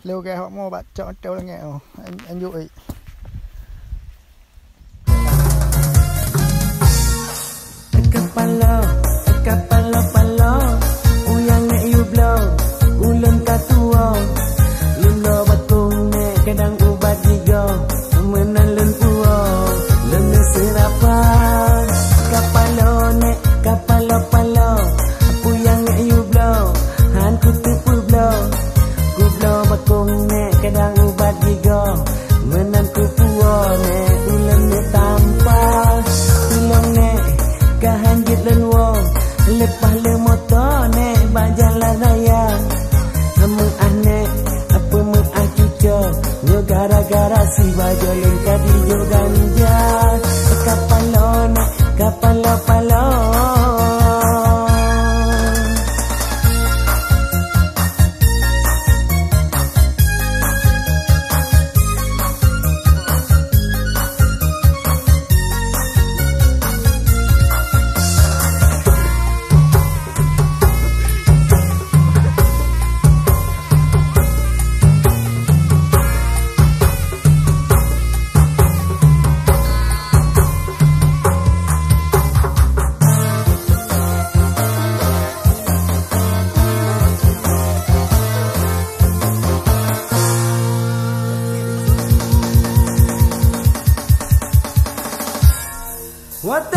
leo ghe họ mua bạn chọn trâu là nghèo anh dụi Kapalo, kapalo palo, uyang nek you blow, ulun katuo, lulo bakung nek kadang ubat gigo, menan lun puo, lun serapa, kapalo nek kapalo palo, uyang nek you blow, han kutupu blow, ku blow bakung nek kadang ubat gigo, menan ku puo nek ulun nek tampak, tulong nek kahanjit dan wong lepas le motor nek bajalan raya namun aneh apa meng cuco nyo gara-gara si bajo lengkap hijau ganja kapalo nek kapalo palo What the